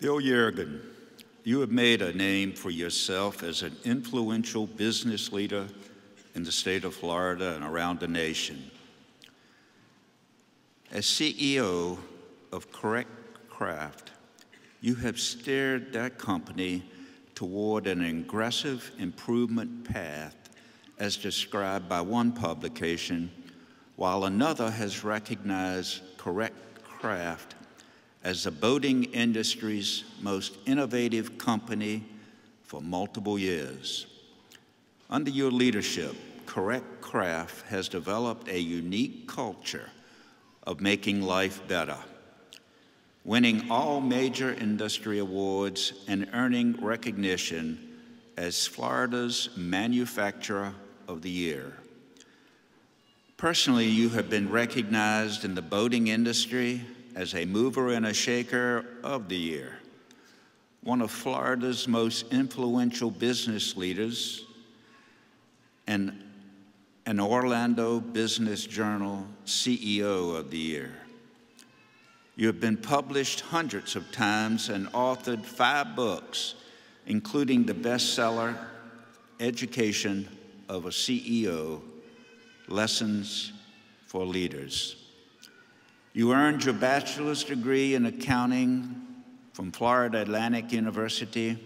Bill Yeargin, you have made a name for yourself as an influential business leader in the state of Florida and around the nation. As CEO of Correct Craft, you have steered that company toward an aggressive improvement path as described by one publication, while another has recognized Correct Craft as the boating industry's most innovative company for multiple years. Under your leadership, Correct Craft has developed a unique culture of making life better, winning all major industry awards and earning recognition as Florida's Manufacturer of the Year. Personally, you have been recognized in the boating industry as a mover and a shaker of the year, one of Florida's most influential business leaders, and an Orlando Business Journal CEO of the Year. You have been published hundreds of times and authored 5 books, including the bestseller, Education of a CEO, Lessons for Leaders. You earned your bachelor's degree in accounting from Florida Atlantic University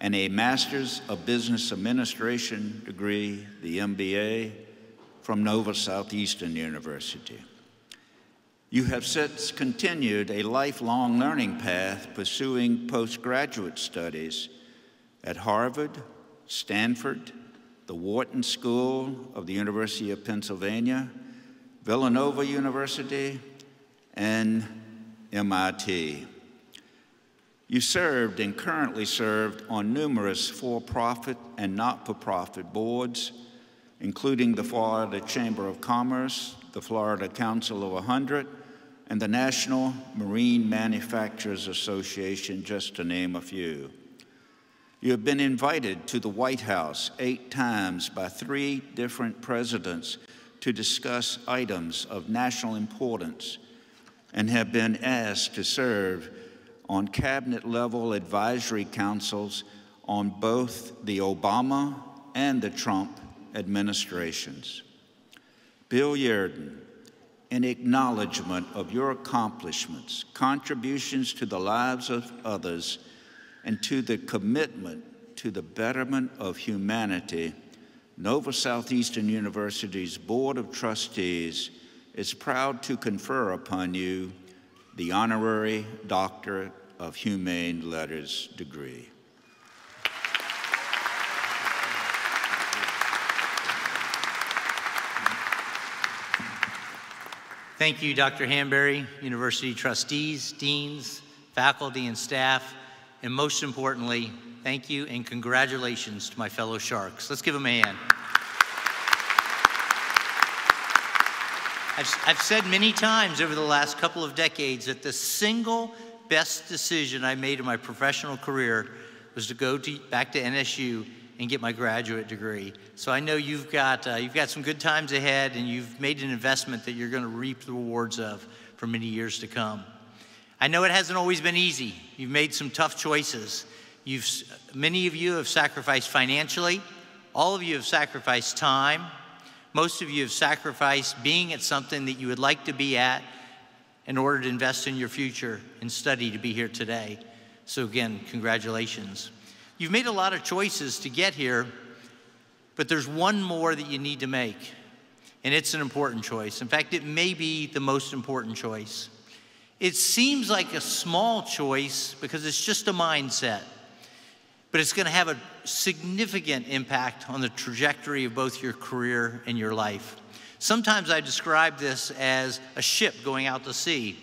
and a master's of business administration degree, the MBA, from Southeastern University. You have since continued a lifelong learning path pursuing postgraduate studies at Harvard, Stanford, the Wharton School of the University of Pennsylvania, Villanova University, and MIT. You served and currently served on numerous for-profit and not-for-profit boards, including the Florida Chamber of Commerce, the Florida Council of 100, and the National Marine Manufacturers Association, just to name a few. You have been invited to the White House 8 times by 3 different presidents to discuss items of national importance and have been asked to serve on cabinet-level advisory councils on both the Obama and the Trump administrations. Bill Yeargin, in acknowledgement of your accomplishments, contributions to the lives of others, and to the commitment to the betterment of humanity, Southeastern University's Board of Trustees is proud to confer upon you the Honorary Doctorate of Humane Letters degree. Thank you, Dr. Hanbury, university trustees, deans, faculty, and staff, and most importantly, thank you and congratulations to my fellow Sharks. Let's give them a hand. I've said many times over the last couple of decades that the single best decision I made in my professional career was to go back to NSU and get my graduate degree. So I know you've got some good times ahead, and you've made an investment that you're going to reap the rewards of for many years to come. I know it hasn't always been easy. You've made some tough choices. Many of you have sacrificed financially. All of you have sacrificed time. Most of you have sacrificed being at something that you would like to be at in order to invest in your future and study to be here today. So again, congratulations. You've made a lot of choices to get here, but there's one more that you need to make, and it's an important choice. In fact, it may be the most important choice. It seems like a small choice because it's just a mindset, but it's going to have a significant impact on the trajectory of both your career and your life. Sometimes I describe this as a ship going out to sea.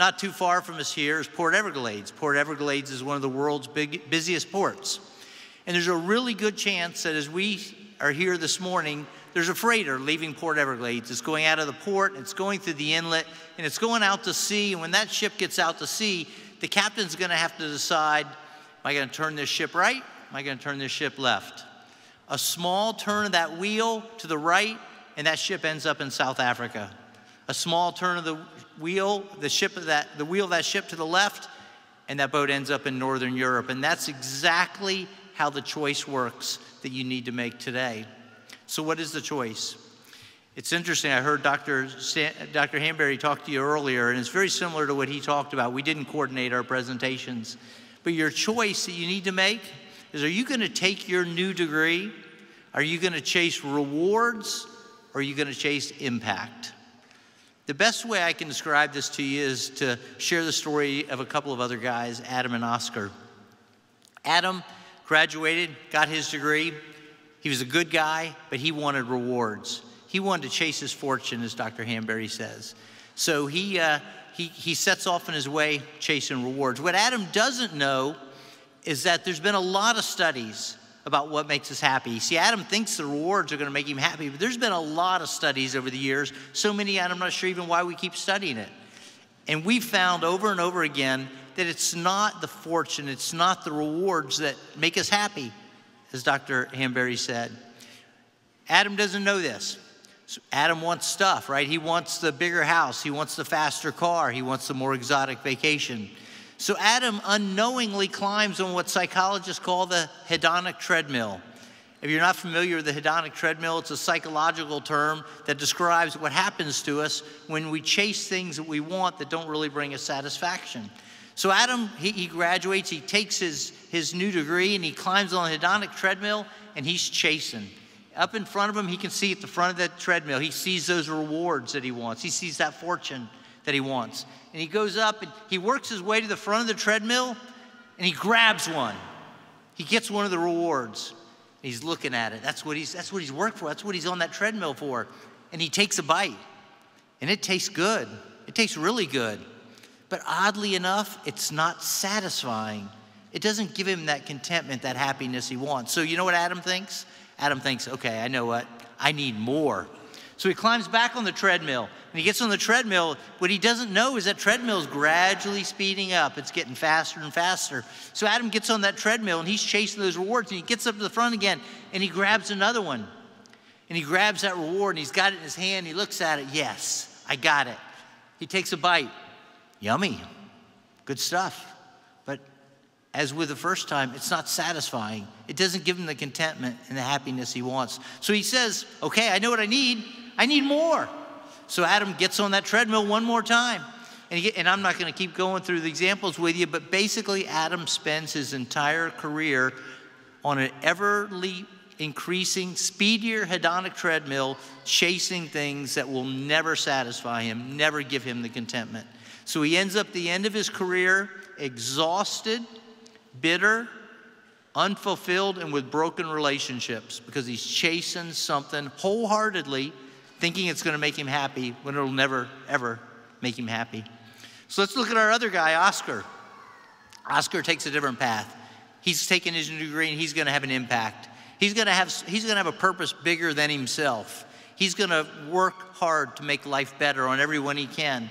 Not too far from us here is Port Everglades. Port Everglades is one of the world's busiest ports. And there's a really good chance that as we are here this morning, there's a freighter leaving Port Everglades. It's going out of the port, it's going through the inlet, and it's going out to sea. And when that ship gets out to sea, the captain's going to have to decide, am I going to turn this ship right? Am I going to turn this ship left? A small turn of that wheel to the right, and that ship ends up in South Africa. A small turn of the wheel, the wheel of that ship to the left, and that boat ends up in Northern Europe. And that's exactly how the choice works that you need to make today. So what is the choice? It's interesting. I heard Dr. Hanberry talk to you earlier, and it's very similar to what he talked about. We didn't coordinate our presentations. But your choice that you need to make is, are you going to take your new degree? Are you going to chase rewards? Or are you going to chase impact? The best way I can describe this to you is to share the story of a couple of other guys, Adam and Oscar. Adam graduated, got his degree. He was a good guy, but he wanted rewards. He wanted to chase his fortune, as Dr. Hanberry says. So he sets off on his way chasing rewards. What Adam doesn't know is that there's been a lot of studies about what makes us happy. See, Adam thinks the rewards are going to make him happy, but there's been a lot of studies over the years, so many I'm not sure even why we keep studying it. And we found over and over again that it's not the fortune, it's not the rewards that make us happy, as Dr. Hanberry said. Adam doesn't know this. So Adam wants stuff, right? He wants the bigger house, he wants the faster car, he wants the more exotic vacation. So Adam unknowingly climbs on what psychologists call the hedonic treadmill. If you're not familiar with the hedonic treadmill, it's a psychological term that describes what happens to us when we chase things that we want that don't really bring us satisfaction. So Adam, he graduates, he takes his new degree, and he climbs on the hedonic treadmill, and he's chasing. Up in front of him, he can see at the front of that treadmill, he sees those rewards that he wants. He sees that fortune that he wants. And he goes up and he works his way to the front of the treadmill and he grabs one. He gets one of the rewards. He's looking at it. That's what he's worked for. That's what he's on that treadmill for. And he takes a bite. And it tastes good. It tastes really good. But oddly enough, it's not satisfying. It doesn't give him that contentment, that happiness he wants. So you know what Adam thinks? Adam thinks, okay, I know what? I need more. So he climbs back on the treadmill, and he gets on the treadmill. What he doesn't know is that treadmill is gradually speeding up. It's getting faster and faster. So Adam gets on that treadmill, and he's chasing those rewards, and he gets up to the front again, and he grabs another one. And he grabs that reward, and he's got it in his hand. He looks at it. Yes, I got it. He takes a bite. Yummy. Good stuff. But as with the first time, it's not satisfying. It doesn't give him the contentment and the happiness he wants. So he says, okay, I know what I need. I need more. So Adam gets on that treadmill one more time. And I'm not going to keep going through the examples with you, but basically Adam spends his entire career on an everly increasing, speedier hedonic treadmill, chasing things that will never satisfy him, never give him the contentment. So he ends up at the end of his career exhausted, bitter, unfulfilled, and with broken relationships because he's chasing something wholeheartedly, thinking it's going to make him happy when it'll never, ever make him happy. So let's look at our other guy, Oscar. Oscar takes a different path. He's taken his new degree and he's going to have an impact. He's going to have a purpose bigger than himself. He's going to work hard to make life better on everyone he can.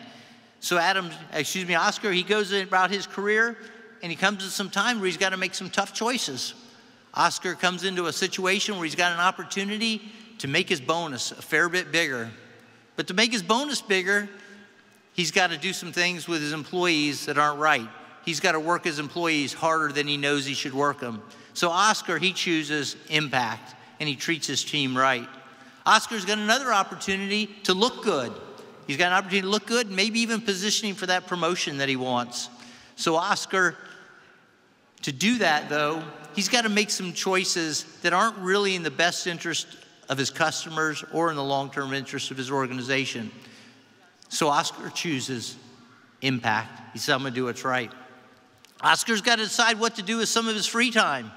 So Oscar, he goes about his career and he comes to some time where he's got to make some tough choices. Oscar comes into a situation where he's got an opportunity to make his bonus a fair bit bigger. But to make his bonus bigger, he's got to do some things with his employees that aren't right. He's got to work his employees harder than he knows he should work them. So Oscar, he chooses impact, and he treats his team right. Oscar's got another opportunity to look good. He's got an opportunity to look good and maybe even positioning for that promotion that he wants. So Oscar, to do that though, he's got to make some choices that aren't really in the best interest of his customers or in the long-term interest of his organization. So Oscar chooses impact. He said, I'm going to do what's right. Oscar's got to decide what to do with some of his free time.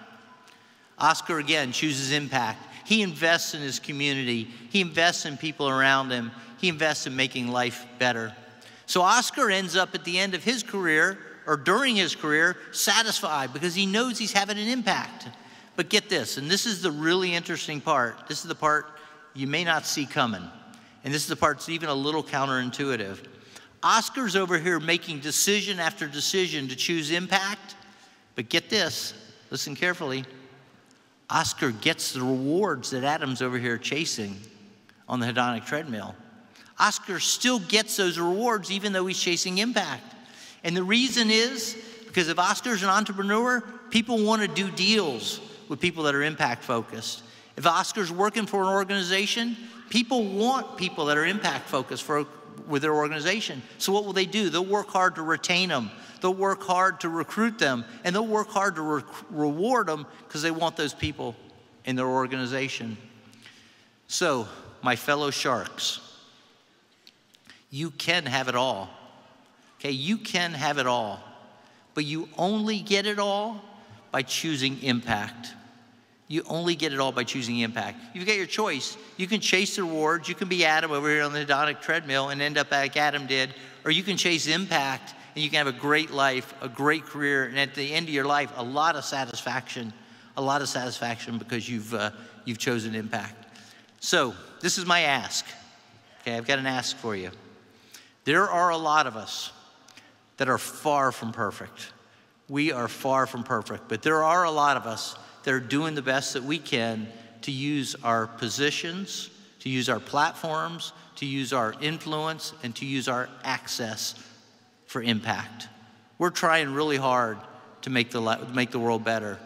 Oscar, again, chooses impact. He invests in his community. He invests in people around him. He invests in making life better. So Oscar ends up at the end of his career, or during his career, satisfied because he knows he's having an impact. But get this, and this is the really interesting part. This is the part you may not see coming. And this is the part that's even a little counterintuitive. Oscar's over here making decision after decision to choose impact. But get this, listen carefully. Oscar gets the rewards that Adam's over here chasing on the hedonic treadmill. Oscar still gets those rewards even though he's chasing impact. And the reason is Because if Oscar's an entrepreneur, people want to do deals with people that are impact focused. If Oscar's working for an organization, people want people that are impact focused with their organization. So what will they do? They'll work hard to retain them. They'll work hard to recruit them. And they'll work hard to reward them because they want those people in their organization. So, my fellow sharks, you can have it all. Okay, you can have it all. But you only get it all by choosing impact. You only get it all by choosing impact. You've got your choice. You can chase the rewards. You can be Adam over here on the hedonic treadmill and end up like Adam did. Or you can chase impact and you can have a great life, a great career, and at the end of your life, a lot of satisfaction because you've chosen impact. So this is my ask. Okay, I've got an ask for you. There are a lot of us that are far from perfect. We are far from perfect, but there are a lot of us that are doing the best that we can to use our positions, to use our platforms, to use our influence, and to use our access for impact. We're trying really hard to make the world better.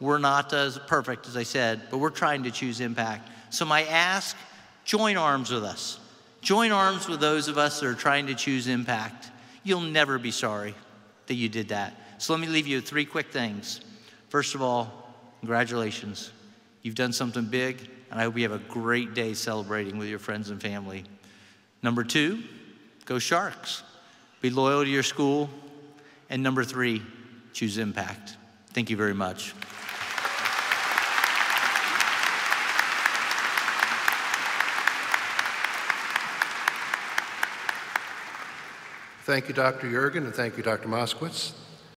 We're not as perfect, as I said, but we're trying to choose impact. So my ask, join arms with us. Join arms with those of us that are trying to choose impact. You'll never be sorry that you did that. So let me leave you with 3 quick things. First of all, congratulations. You've done something big, and I hope you have a great day celebrating with your friends and family. Number 2, go Sharks. Be loyal to your school. And number 3, choose impact. Thank you very much. Thank you, Dr. Yeargin, and thank you, Dr. Moskowitz.